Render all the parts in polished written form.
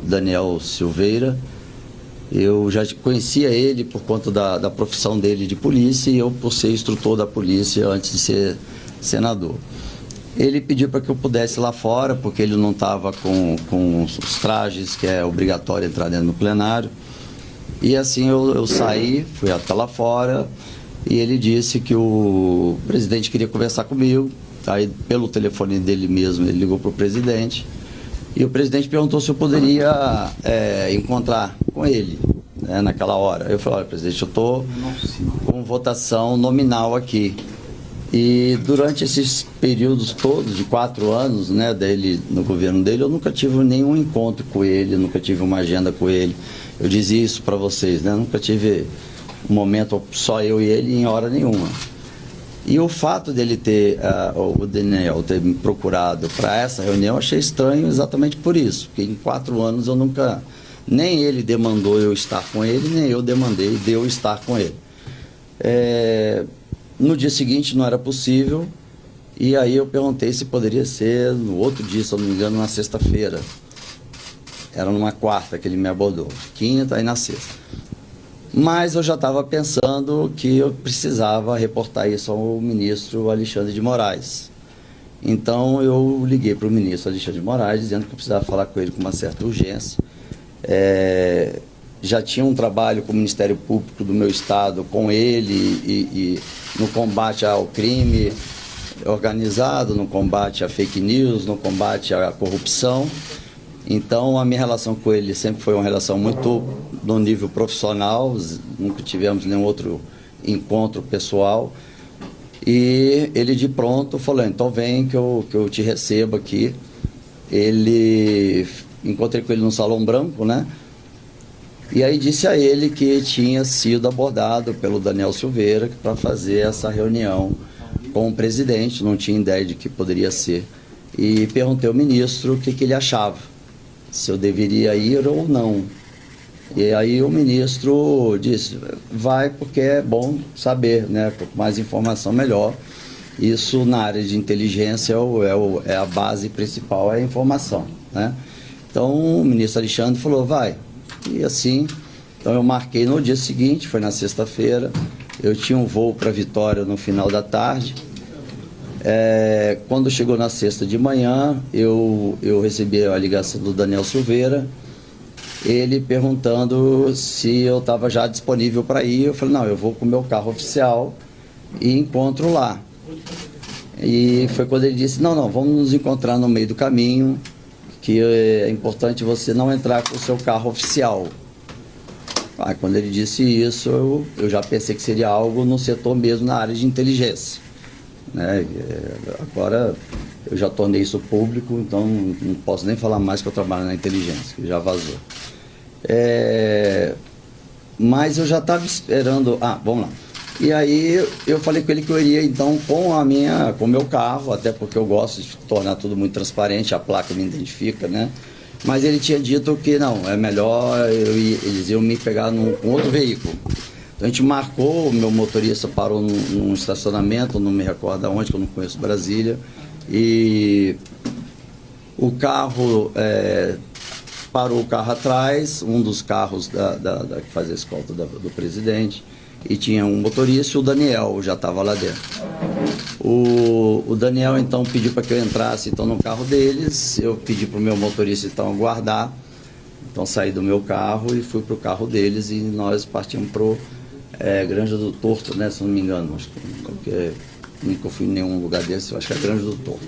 Daniel Silveira. Eu já conhecia ele por conta da profissão dele de polícia, e eu por ser instrutor da polícia antes de ser senador. Ele pediu para que eu pudesse ir lá fora, porque ele não estava com os trajes, que é obrigatório entrar dentro do plenário. E assim eu saí, fui até lá fora, e ele disse que o presidente queria conversar comigo. Aí, pelo telefone dele mesmo, ele ligou para o presidente, e o presidente perguntou se eu poderia encontrar com ele, né, naquela hora. Eu falei: olha, presidente, eu estou com votação nominal aqui. E durante esses períodos todos, de 4 anos, né, dele, no governo dele, eu nunca tive nenhum encontro com ele, nunca tive uma agenda com ele. Eu dizia isso para vocês, né? Nunca tive um momento só eu e ele em hora nenhuma. E o fato dele ter, o Daniel ter me procurado para essa reunião, eu achei estranho exatamente por isso, porque em 4 anos eu nunca, nem ele demandou eu estar com ele, nem eu demandei de eu estar com ele. No dia seguinte não era possível, e aí eu perguntei se poderia ser no outro dia, se eu não me engano, na sexta-feira. Era numa quarta que ele me abordou, quinta e na sexta. Mas eu já estava pensando que eu precisava reportar isso ao ministro Alexandre de Moraes. Então eu liguei para o ministro Alexandre de Moraes, dizendo que eu precisava falar com ele com uma certa urgência. Já tinha um trabalho com o Ministério Público do meu estado, com ele, e no combate ao crime organizado, no combate à fake news, no combate à corrupção. Então a minha relação com ele sempre foi uma relação muito no nível profissional, nunca tivemos nenhum outro encontro pessoal. E ele de pronto falou: então vem que eu te recebo aqui. Encontrei com ele no Salão Branco, né? E aí disse a ele que tinha sido abordado pelo Daniel Silveira para fazer essa reunião com o presidente, não tinha ideia de que poderia ser. E perguntei ao ministro o que ele achava, se eu deveria ir ou não. E aí o ministro disse: vai, porque é bom saber, né? Quanto mais informação, melhor. Isso na área de inteligência é a base principal, é a informação, né? Então o ministro Alexandre falou: vai. E assim, então eu marquei no dia seguinte, foi na sexta-feira. Eu tinha um voo para Vitória no final da tarde. Quando chegou na sexta de manhã, eu recebi a ligação do Daniel Silveira, ele perguntando se eu estava já disponível para ir. Eu falei: não, eu vou com o meu carro oficial e encontro lá. E foi quando ele disse: não, vamos nos encontrar no meio do caminho, que é importante você não entrar com o seu carro oficial. Quando ele disse isso, eu já pensei que seria algo no setor mesmo, na área de inteligência, né? Agora eu já tornei isso público, então não posso nem falar mais que eu trabalho na inteligência, que já vazou. Mas eu já estava esperando. Vamos lá. E aí eu falei com ele que eu iria então com o meu carro, até porque eu gosto de tornar tudo muito transparente, a placa me identifica, né? Mas ele tinha dito que não, é melhor eles iam me pegar num outro veículo. Então a gente marcou, o meu motorista parou num estacionamento, não me recordo aonde, que eu não conheço Brasília, e o carro, parou o carro atrás, um dos carros que faz a escolta do presidente, e tinha um motorista, e o Daniel já estava lá dentro. O Daniel então pediu para que eu entrasse então no carro deles. Eu pedi para o meu motorista então aguardar. Então saí do meu carro e fui para o carro deles, e nós partimos para Granja do Torto, né, se não me engano. Acho que porque nunca fui em nenhum lugar desse, eu acho que é Granja do Torto.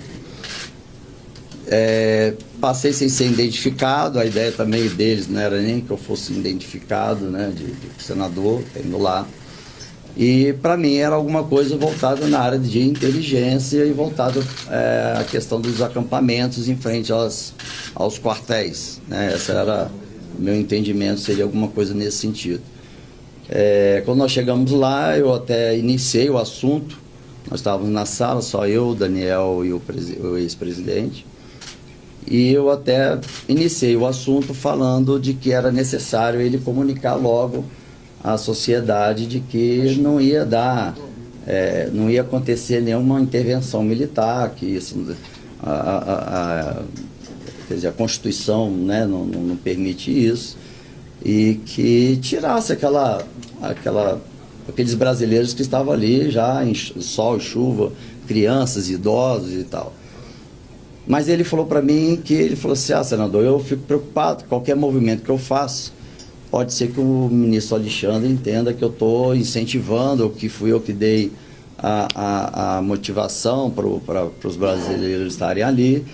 Passei sem ser identificado. A ideia também deles não era nem que eu fosse identificado, né, de senador, indo lá. E para mim era alguma coisa voltada na área de inteligência e voltada à questão dos acampamentos em frente aos quartéis, né? Esse era o meu entendimento, seria alguma coisa nesse sentido. Quando nós chegamos lá, eu até iniciei o assunto. Nós estávamos na sala, só eu, o Daniel e o ex-presidente. E eu até iniciei o assunto falando de que era necessário ele comunicar logo à sociedade de que não ia não ia acontecer nenhuma intervenção militar, que isso, quer dizer, a Constituição, né, não permite isso, e que tirasse aqueles brasileiros que estavam ali já em sol e chuva, crianças, idosos e tal. Mas ele falou para mim que, ele falou assim, senador, eu fico preocupado, qualquer movimento que eu faço, pode ser que o ministro Alexandre entenda que eu estou incentivando, ou que fui eu que dei a motivação para os brasileiros estarem ali,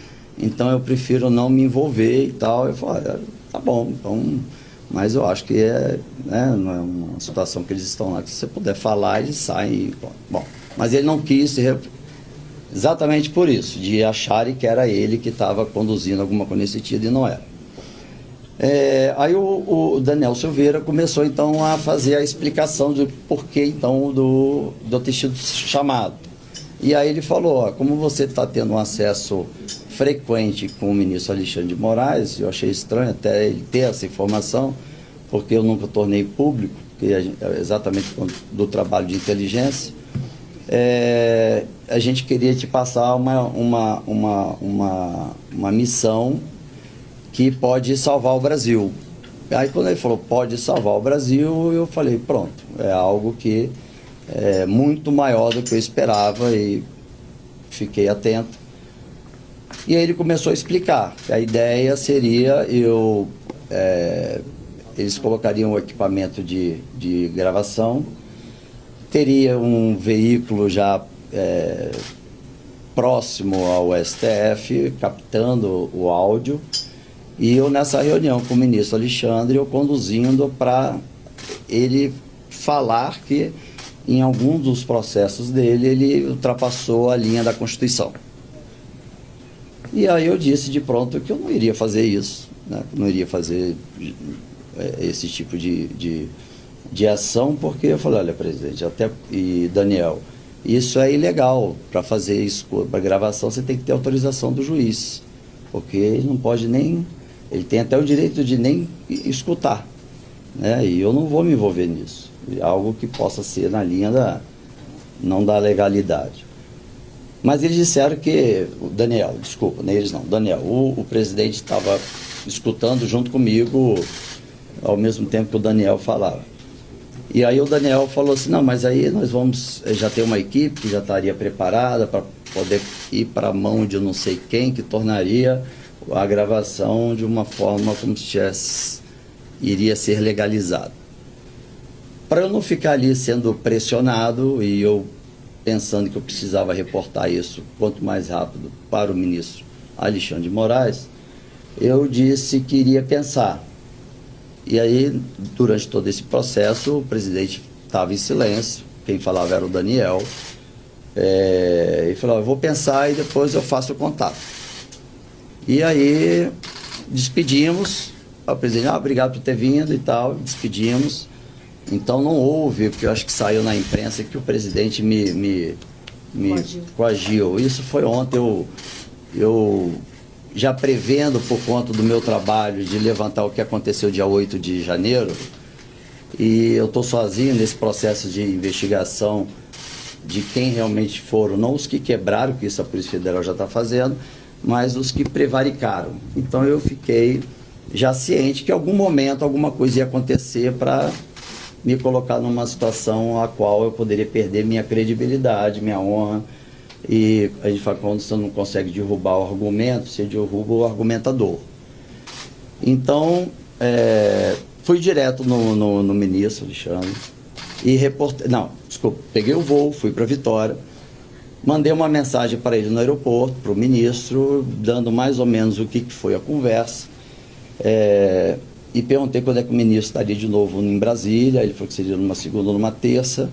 então eu prefiro não me envolver e tal. Eu falei, tá bom, então, mas eu acho que não é uma situação que eles estão lá, que se você puder falar, eles saem. Bom, mas ele não quis, exatamente por isso, de acharem que era ele que estava conduzindo alguma coisa nesse sentido, e não era. Aí o Daniel Silveira começou então a fazer a explicação do porquê então do ter sido chamado. E aí ele falou, como você está tendo um acesso frequente com o ministro Alexandre de Moraes, eu achei estranho até ele ter essa informação, porque eu nunca tornei público, porque exatamente do trabalho de inteligência, a gente queria te passar uma missão que pode salvar o Brasil. Aí quando ele falou, pode salvar o Brasil, eu falei, pronto, é algo que é muito maior do que eu esperava, e fiquei atento. E aí ele começou a explicar. A ideia seria, eles colocariam o equipamento de gravação, teria um veículo já próximo ao STF, captando o áudio, e eu nessa reunião com o ministro Alexandre, eu conduzindo para ele falar que em algum dos processos dele, ele ultrapassou a linha da Constituição. E aí eu disse de pronto que eu não iria fazer isso, né? Não iria fazer esse tipo de ação, porque eu falei, olha, presidente, e Daniel, isso é ilegal. Para fazer isso, para gravação, você tem que ter autorização do juiz, porque ele não pode nem... Ele tem até o direito de nem escutar, né? E eu não vou me envolver nisso. É algo que possa ser na linha não da legalidade. Mas eles disseram que... O Daniel, desculpa, não é eles não. Daniel, o presidente estava escutando junto comigo ao mesmo tempo que o Daniel falava. E aí o Daniel falou assim, não, mas aí nós vamos... Já tem uma equipe que já estaria preparada para poder ir para a mão de não sei quem, que tornaria a gravação de uma forma como se iria ser legalizado. Para eu não ficar ali sendo pressionado, e eu pensando que eu precisava reportar isso quanto mais rápido para o ministro Alexandre de Moraes, eu disse que iria pensar. E aí, durante todo esse processo, o presidente estava em silêncio, quem falava era o Daniel, e falou, eu vou pensar e depois eu faço o contato. E aí, despedimos, o presidente, obrigado por ter vindo e tal, despedimos. Então não houve, porque eu acho que saiu na imprensa que o presidente me coagiu. Isso foi ontem, eu já prevendo por conta do meu trabalho de levantar o que aconteceu dia 8 de janeiro, e eu estou sozinho nesse processo de investigação de quem realmente foram, não os que quebraram, que isso a Polícia Federal já está fazendo, mas os que prevaricaram. Então eu fiquei já ciente que em algum momento alguma coisa ia acontecer para me colocar numa situação a qual eu poderia perder minha credibilidade, minha honra. E a gente fala, quando você não consegue derrubar o argumento, você derruba o argumentador. Então, fui direto no ministro Alexandre e peguei o voo, fui para Vitória, mandei uma mensagem para ele no aeroporto, para o ministro, dando mais ou menos o que foi a conversa, e perguntei quando é que o ministro estaria de novo em Brasília. Ele falou que seria numa segunda ou numa terça.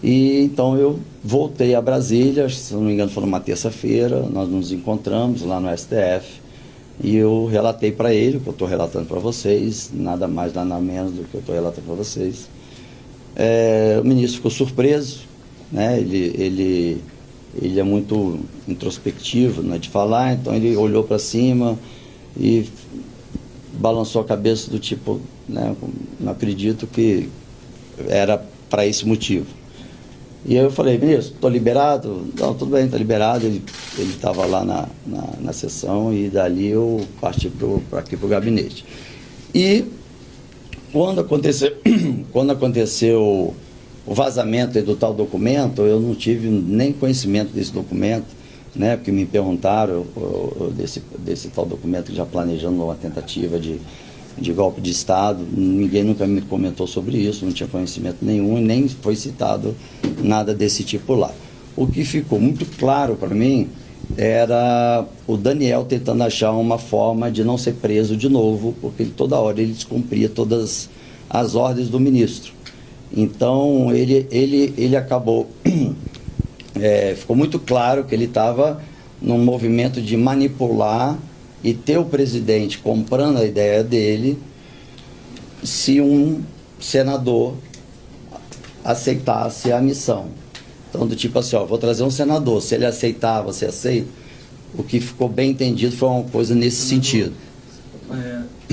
E então eu voltei a Brasília, se não me engano foi numa terça-feira, nós nos encontramos lá no STF, e eu relatei para ele o que eu estou relatando para vocês, nada mais, nada menos do que eu estou relatando para vocês. O ministro ficou surpreso, né? Ele é muito introspectivo, né, de falar, então ele olhou para cima e balançou a cabeça do tipo, né, não acredito que era para esse motivo. E aí eu falei, ministro, estou liberado? Não, tudo bem, está liberado. Ele ele estava lá na sessão e dali eu parti aqui para o gabinete. E quando aconteceu o vazamento do tal documento, eu não tive nem conhecimento desse documento, né, porque me perguntaram desse tal documento, já planejando uma tentativa de golpe de Estado. Ninguém nunca me comentou sobre isso, não tinha conhecimento nenhum e nem foi citado nada desse tipo lá. O que ficou muito claro para mim era o Daniel tentando achar uma forma de não ser preso de novo, porque toda hora ele descumpria todas as ordens do ministro. Então ele acabou, ficou muito claro que ele estava num movimento de manipular e ter o presidente comprando a ideia dele se um senador aceitasse a missão. Então, do tipo assim, vou trazer um senador, se ele aceitar, você aceita? O que ficou bem entendido foi uma coisa nesse sentido. O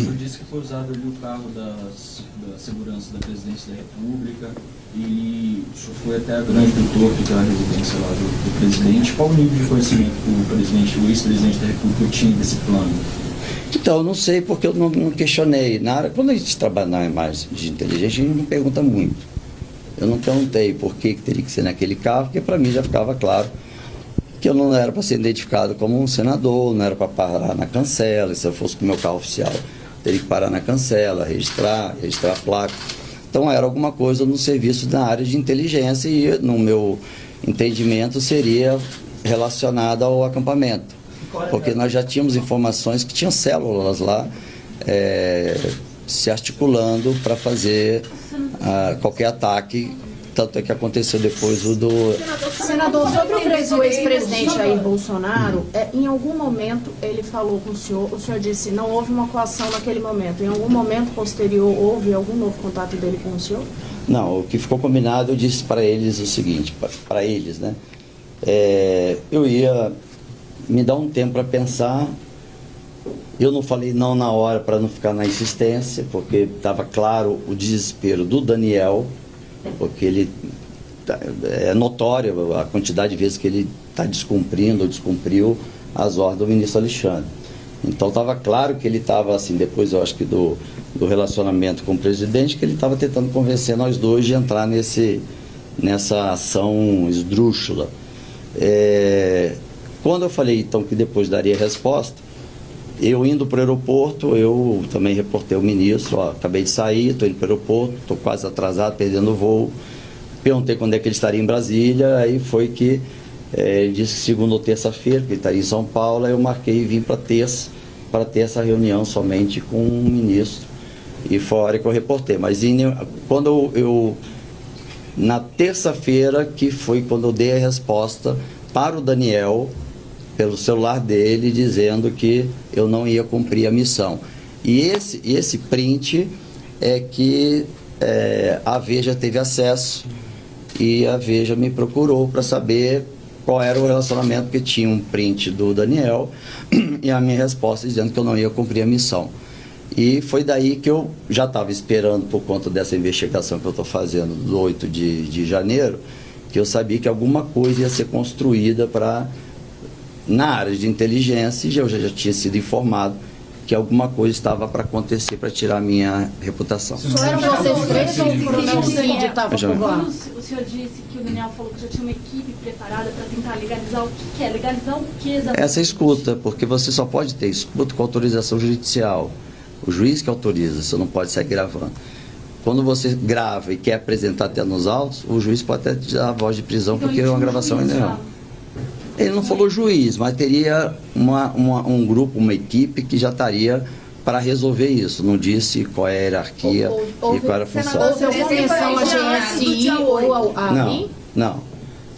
senhor disse que foi usado ali o carro da segurança da presidência da República, e o senhor foi até a Grande do Torto, que é a residência lá do presidente. Qual o nível de conhecimento que o ex-presidente da República tinha desse plano? Então, eu não sei, porque eu não questionei. Quando a gente trabalha na imagem de inteligência, a gente não pergunta muito. Eu não perguntei por que teria que ser naquele carro, porque para mim já ficava claro que eu não era para ser identificado como um senador, não era para parar na cancela. Se eu fosse com o meu carro oficial, teria que parar na cancela, registrar a placa. Então era alguma coisa no serviço da área de inteligência e, no meu entendimento, seria relacionada ao acampamento. Porque nós já tínhamos informações que tinham células lá se articulando para fazer qualquer ataque, tanto é que aconteceu depois o do... Senador, sobre o ex-presidente Jair Bolsonaro, em algum momento ele falou com o senhor disse, não houve uma coação naquele momento, em algum momento posterior houve algum novo contato dele com o senhor? Não, o que ficou combinado, eu disse para eles o seguinte, para eles, né, eu ia me dar um tempo para pensar. Eu não falei não na hora para não ficar na insistência, porque estava claro o desespero do Daniel, porque ele é notório a quantidade de vezes que ele está descumprindo ou descumpriu as ordens do ministro Alexandre. Então estava claro que ele estava assim, depois eu acho que do relacionamento com o presidente, que ele estava tentando convencer nós dois de entrar nessa ação esdrúxula. Quando eu falei então que depois daria resposta, eu indo para o aeroporto, eu também reportei ao ministro, acabei de sair, estou indo para o aeroporto, estou quase atrasado, perdendo o voo. Perguntei quando é que ele estaria em Brasília, aí foi que ele disse que segunda ou terça-feira, que ele estaria em São Paulo, aí eu marquei e vim para terça, para ter essa reunião somente com o ministro, e foi a hora que eu reportei. Mas quando na terça-feira, que foi quando eu dei a resposta para o Daniel, pelo celular dele, dizendo que eu não ia cumprir a missão. E esse print é que a Veja teve acesso e a Veja me procurou para saber qual era o relacionamento, porque tinha um print do Daniel e a minha resposta dizendo que eu não ia cumprir a missão. E foi daí que eu já estava esperando, por conta dessa investigação que eu estou fazendo do 8 de janeiro, que eu sabia que alguma coisa ia ser construída na área de inteligência, e eu já tinha sido informado que alguma coisa estava para acontecer para tirar a minha reputação. Só eram vocês três ou o coronel Cid estava por lá? O senhor disse que o Daniel falou que já tinha uma equipe preparada para tentar legalizar o que é? Legalizar o que exatamente? Essa escuta, porque você só pode ter escuta com autorização judicial. O juiz que autoriza, você não pode sair gravando. Quando você grava e quer apresentar até nos autos, o juiz pode até te dar a voz de prisão, então, porque é uma gravação ainda não. Ele não falou juiz, mas teria um grupo, uma equipe que já estaria para resolver isso. Não disse qual é a hierarquia e qual era a função. Houve alguma menção a GSI ou ao ABIN? Não.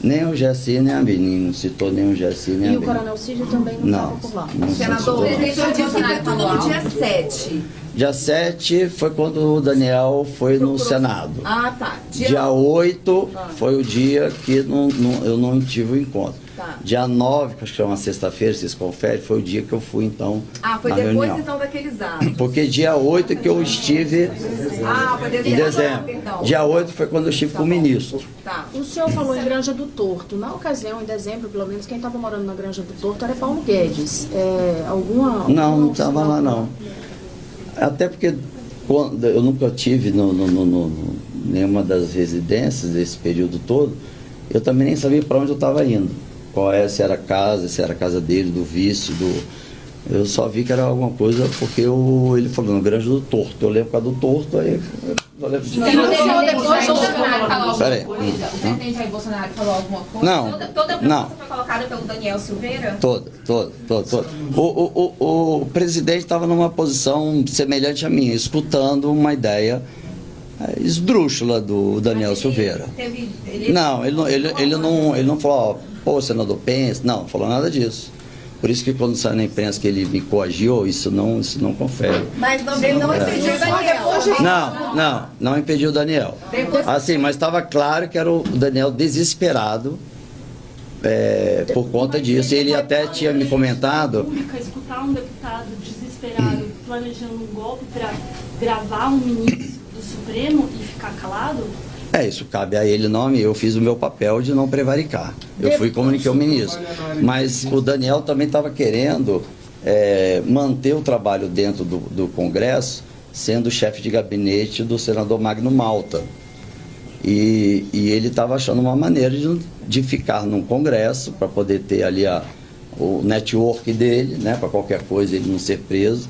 Nem o GSI, nem a ABIN. Não citou nem o GSI, nem a ABIN. E o coronel Cid também não estava por lá? Não. Senador, o senhor disse que foi tudo no dia 7. Dia 7 foi quando o Daniel foi no Senado. Ah, tá. Dia 8 foi o dia que eu não tive o encontro. Tá. Dia 9, que acho que é uma sexta-feira, vocês conferem, foi o dia que eu fui, então, Foi na depois, reunião. então, daqueles atos. Porque dia 8 que eu estive Foi em dezembro. Perdão. Dia 8 foi quando eu estive com o ministro. Tá. O senhor falou em Granja do Torto. Na ocasião, em dezembro, pelo menos, quem estava morando na Granja do Torto era Paulo Guedes. Não estava lá, não. Até porque eu nunca tive nenhuma das residências desse período todo, eu também nem sabia para onde eu estava indo. Se era a casa dele, do vice, eu só vi que era alguma coisa porque ele falou no Granja do Torto. Eu lembro por causa do Torto, aí eu lembro de... O Peraí. presidente Jair Bolsonaro falou alguma coisa? Não. Toda a Não. proposta foi colocada pelo Daniel Silveira? Todo. O presidente estava numa posição semelhante à minha, escutando uma ideia esdrúxula do Daniel Silveira. Não, ele não falou, pô, senador, pensa. Não falou nada disso. Por isso que quando saiu na imprensa que ele me coagiu, isso não confere. Mas ele não impediu o Daniel. Não impediu o Daniel. Assim, mas estava claro que era o Daniel desesperado por conta disso. Ele até tinha me comentado... Escutar um deputado desesperado planejando um golpe para gravar um ministro do Supremo e ficar calado? Isso cabe a ele, não a mim. Eu fiz o meu papel de não prevaricar. Eu fui e comuniquei ao ministro. Mas o Daniel também estava querendo manter o trabalho dentro do Congresso, sendo chefe de gabinete do senador Magno Malta. E ele estava achando uma maneira de ficar num Congresso, para poder ter ali o network dele, né, para qualquer coisa ele não ser preso.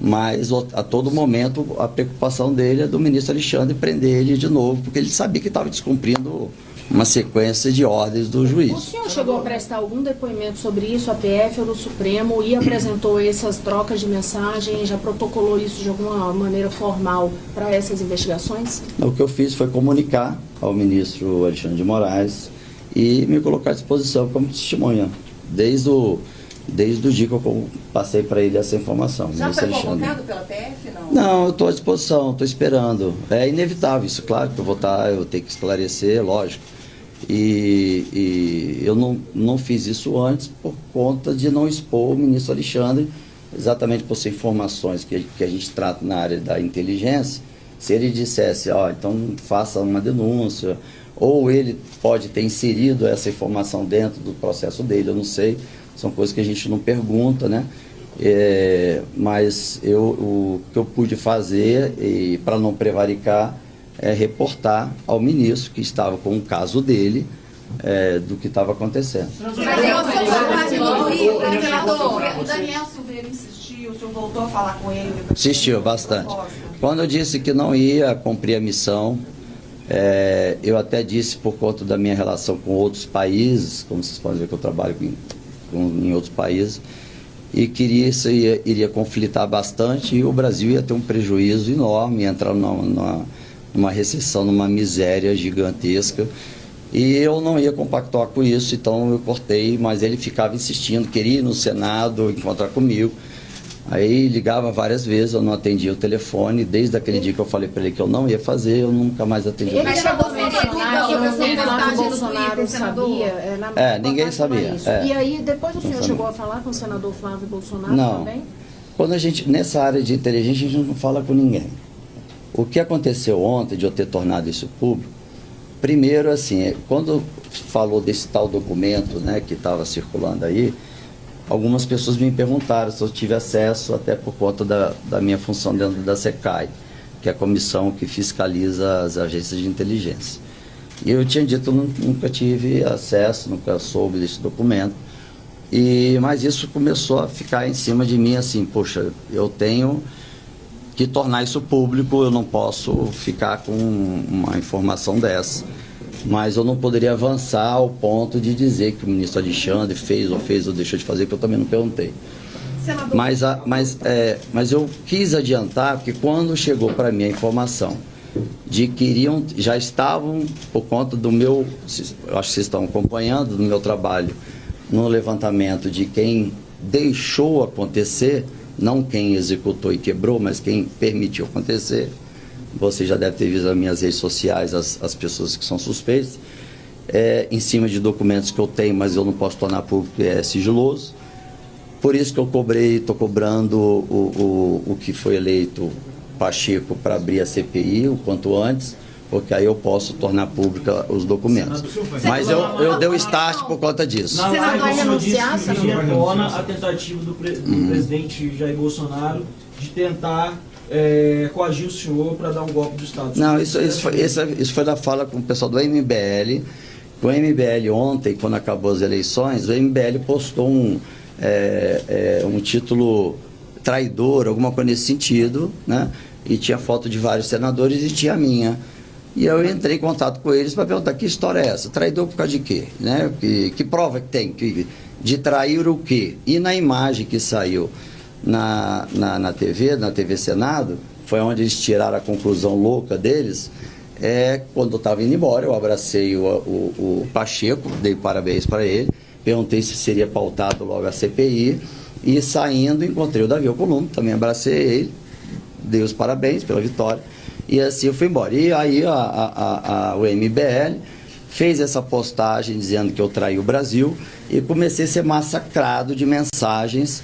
Mas a todo momento a preocupação dele é do ministro Alexandre prender ele de novo, porque ele sabia que estava descumprindo uma sequência de ordens do juiz. O senhor chegou a prestar algum depoimento sobre isso, a PF ou no Supremo, e apresentou essas trocas de mensagem, já protocolou isso de alguma maneira formal para essas investigações? O que eu fiz foi comunicar ao ministro Alexandre de Moraes e me colocar à disposição como testemunha, desde o dia que eu passei para ele essa informação. Já foi convocado pela PF, não? Não, eu estou à disposição, estou esperando. É inevitável isso, claro que eu vou ter que esclarecer, lógico. E eu não fiz isso antes por conta de não expor o ministro Alexandre, exatamente por ser informações que a gente trata na área da inteligência. Se ele dissesse, então faça uma denúncia, ou ele pode ter inserido essa informação dentro do processo dele, eu não sei. São coisas que a gente não pergunta, né? Mas o que eu pude fazer, para não prevaricar, é reportar ao ministro que estava com o caso dele, do que estava acontecendo. O Daniel Silveira insistiu, o senhor voltou a falar com ele? Insistiu bastante. Quando eu disse que não ia cumprir a missão, eu até disse por conta da minha relação com outros países, como vocês podem ver que eu trabalho em outros países, e que isso iria conflitar bastante e o Brasil ia ter um prejuízo enorme, ia entrar numa recessão, numa miséria gigantesca, e eu não ia compactuar com isso, então eu cortei, mas ele ficava insistindo, queria ir no Senado encontrar comigo. Aí ligava várias vezes, eu não atendia o telefone, desde aquele dia que eu falei para ele que eu não ia fazer, eu nunca mais atendi o telefone. Ele chegou a mencionar que o Bolsonaro sabia? Ninguém sabia. E aí, depois o senhor chegou a falar com o senador Flávio Bolsonaro também? Quando nessa área de inteligência, a gente não fala com ninguém. O que aconteceu ontem, de eu ter tornado isso público, primeiro, assim, quando falou desse tal documento, né, que estava circulando aí, algumas pessoas me perguntaram se eu tive acesso, até por conta da minha função dentro da SECAI, que é a comissão que fiscaliza as agências de inteligência. E eu tinha dito que nunca tive acesso, nunca soube desse documento. Mas isso começou a ficar em cima de mim, assim, poxa, eu tenho que tornar isso público, eu não posso ficar com uma informação dessa. Mas eu não poderia avançar ao ponto de dizer que o ministro Alexandre fez ou deixou de fazer, que eu também não perguntei. Mas eu quis adiantar, porque quando chegou para mim a informação de que já estavam, por conta do meu, eu acho que vocês estão acompanhando, do meu trabalho, no levantamento de quem deixou acontecer, não quem executou e quebrou, mas quem permitiu acontecer. Você já deve ter visto nas minhas redes sociais as pessoas que são suspeitas. em cima de documentos que eu tenho, mas eu não posso tornar público, é sigiloso. Por isso que eu estou cobrando o que foi eleito Pacheco para abrir a CPI o quanto antes, porque aí eu posso tornar pública os documentos. Mas eu dei o start por conta disso. Na Senador, live, vai o senhor renunciar, disse que senador? viria à tona a tentativa do presidente Jair Bolsonaro de tentar coagir o senhor para dar um golpe do Estado. Não, isso foi da fala com o pessoal do MBL. O MBL ontem, quando acabou as eleições, o MBL postou um título traidor, alguma coisa nesse sentido, né? E tinha foto de vários senadores e tinha a minha. E eu entrei em contato com eles para perguntar que história é essa? Traidor por causa de quê? Né? Que prova que tem? De trair o quê? E na imagem que saiu na TV Senado, foi onde eles tiraram a conclusão louca deles. Quando eu estava indo embora, eu abracei o Pacheco, dei parabéns para ele, perguntei se seria pautado logo a CPI, e saindo encontrei o Davi Alcolumbre, também abracei ele, dei os parabéns pela vitória, e assim eu fui embora. E aí o MBL fez essa postagem dizendo que eu traí o Brasil, e comecei a ser massacrado de mensagens,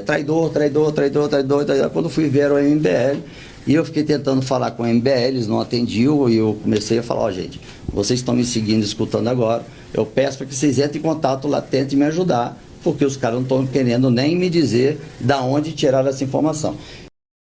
traidor, traidor, traidor, traidor, traidor. Quando fui ver o MBL, e eu fiquei tentando falar com o MBL, eles não atendiam, e eu comecei a falar, gente, vocês estão me seguindo, escutando agora, eu peço para que vocês entrem em contato lá, tentem me ajudar, porque os caras não estão querendo nem me dizer da onde tiraram essa informação.